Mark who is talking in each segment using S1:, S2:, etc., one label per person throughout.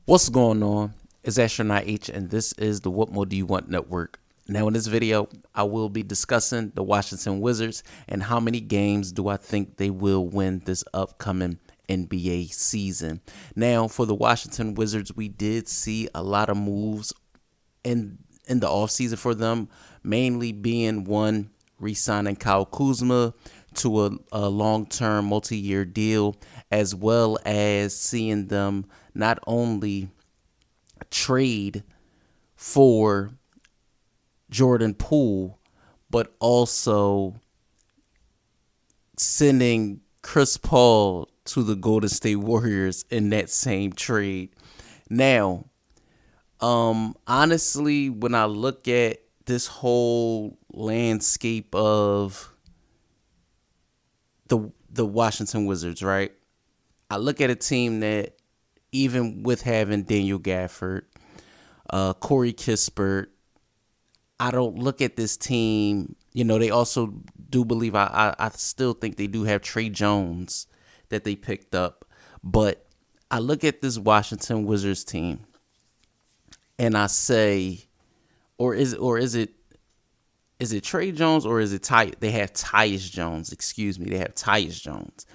S1: What's going on? It's Astronaut H, and this is the What More Do You Want Network. Now, in this video, I will be discussing the Washington Wizards and how many games do I think they will win this upcoming NBA season. Now, for the Washington Wizards, we did see a lot of moves in the offseason for them, mainly being one, re-signing Kyle Kuzma to a long-term multi-year deal, as well as seeing them not only trade for Jordan Poole, but also sending Chris Paul to the Golden State Warriors in that same trade. Now, honestly, when I look at this whole landscape of the Washington Wizards, right? I look at a team that, even with having Daniel Gafford, Corey Kispert, I don't look at this team. You know, they also do believe I still think they do have Trey Jones that they picked up, but I look at this Washington Wizards team and I say, or is it Trey Jones or is it Ty? They have Tyus Jones. Excuse me, they have Tyus Jones.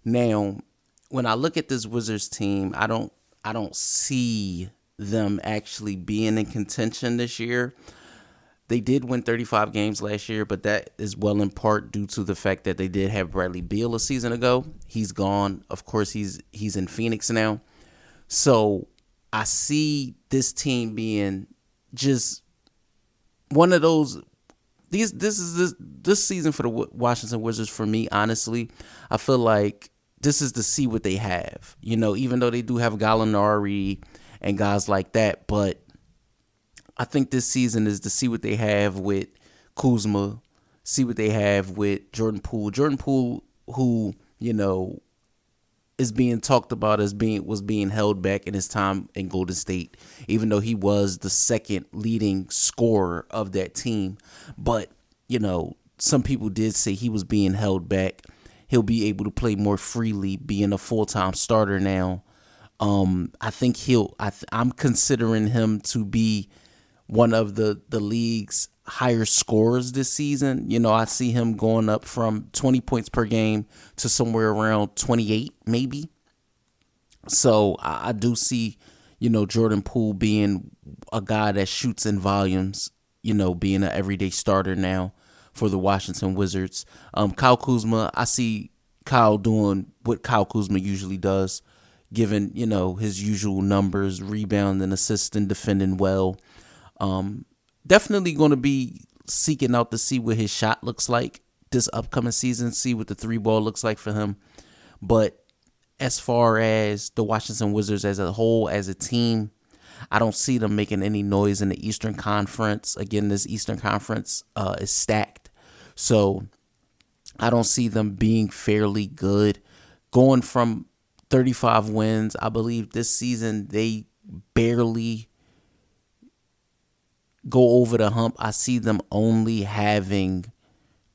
S1: Now, when I look at this Wizards team, I don't see them actually being in contention this year. They did win 35 games last year, but that is well in part due to the fact that they did have Bradley Beal a season ago. He's gone. Of course, he's in Phoenix now. So I see this team being just one of those. This season for the Washington Wizards, for me, honestly, I feel like this is to see what they have. You know, even though they do have Gallinari and guys like that, but I think this season is to see what they have with Kuzma, see what they have with Jordan Poole. Jordan Poole, who, you know, is being talked about as was being held back in his time in Golden State, even though he was the second leading scorer of that team. But, you know, some people did say he was being held back. He'll be able to play more freely, being a full-time starter now. I think I'm considering him to be one of the league's higher scorers this season. You know, I see him going up from 20 points per game to somewhere around 28, maybe. So I do see, you know, Jordan Poole being a guy that shoots in volumes, you know, being an everyday starter now for the Washington Wizards. Kyle Kuzma, I see Kyle doing what Kyle Kuzma usually does, given, you know, his usual numbers, rebounding, assisting, defending well. Definitely going to be seeking out to see what his shot looks like this upcoming season, see what the three ball looks like for him. But as far as the Washington Wizards as a whole, as a team, I don't see them making any noise in the Eastern Conference. Again, this Eastern Conference is stacked. So I don't see them being fairly good. Going from 35 wins, I believe this season they barely go over the hump. I see them only having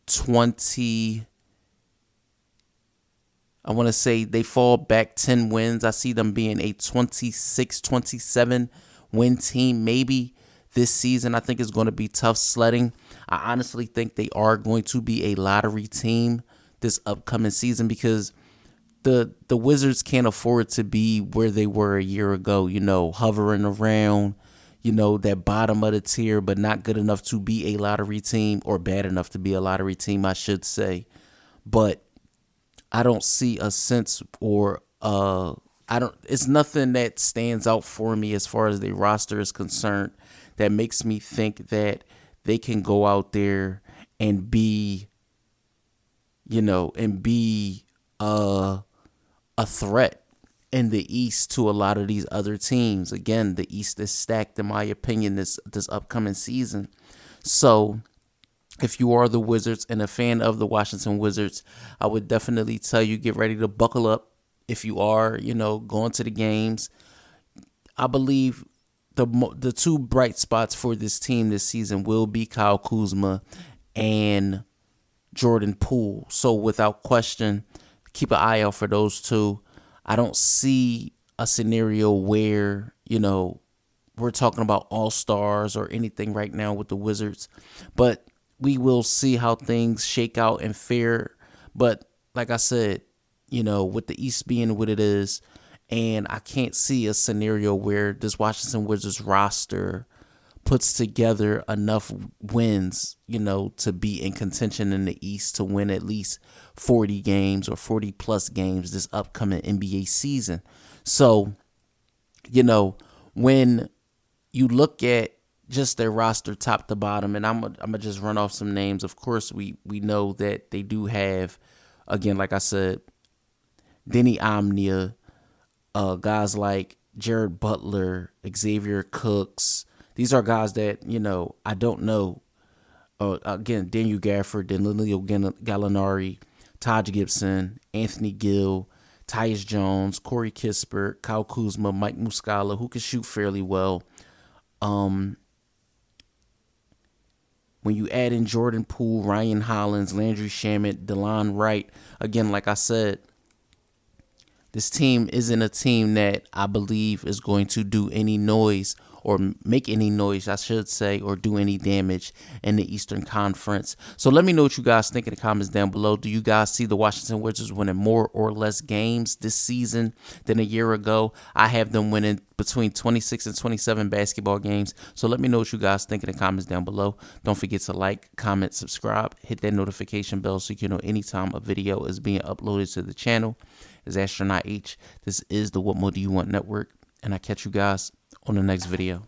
S1: 20. I want to say they fall back 10 wins. I see them being a 26, 27 win team maybe this season. I think it's going to be tough sledding. I honestly think they are going to be a lottery team this upcoming season because the Wizards can't afford to be where they were a year ago, you know, hovering around, you know, that bottom of the tier, but not good enough to be a lottery team, or bad enough to be a lottery team, I should say. But I don't see a sense, or it's nothing that stands out for me as far as the roster is concerned that makes me think that they can go out there and be, you know, and be a threat in the East to a lot of these other teams. Again, the East is stacked, in my opinion, this upcoming season. So if you are the Wizards and a fan of the Washington Wizards, I would definitely tell you, get ready to buckle up. If you are, you know, going to the games, I believe the two bright spots for this team this season will be Kyle Kuzma and Jordan Poole. So without question, keep an eye out for those two. I don't see a scenario where, we're talking about all-stars or anything right now with the Wizards, but we will see how things shake out and fare. But like I said, with the East being what it is, and I can't see a scenario where this Washington Wizards roster puts together enough wins, to be in contention in the East to win at least 40 games or 40 plus games this upcoming NBA season. So, when you look at just their roster top to bottom, and I'm gonna just run off some names. Of course, we know that they do have, again, like I said, Denny Omnia, guys like Jared Butler, Xavier Cooks. These are guys that, I don't know. Again, Daniel Gafford, Danilo Gallinari, Taj Gibson, Anthony Gill, Tyus Jones, Corey Kispert, Kyle Kuzma, Mike Muscala, who can shoot fairly well. When you add in Jordan Poole, Ryan Hollins, Landry Shamet, DeLon Wright, again, like I said, this team isn't a team that I believe is going to do any noise or make any noise, I should say, or do any damage in the Eastern Conference. So let me know what you guys think in the comments down below. Do you guys see the Washington Wizards winning more or less games this season than a year ago? I have them winning between 26 and 27 basketball games. So let me know what you guys think in the comments down below. Don't forget to like, comment, subscribe, hit that notification bell so you can know anytime a video is being uploaded to the channel. It's Astronaut H. This is the What More Do You Want Network, and I catch you guys on the next video.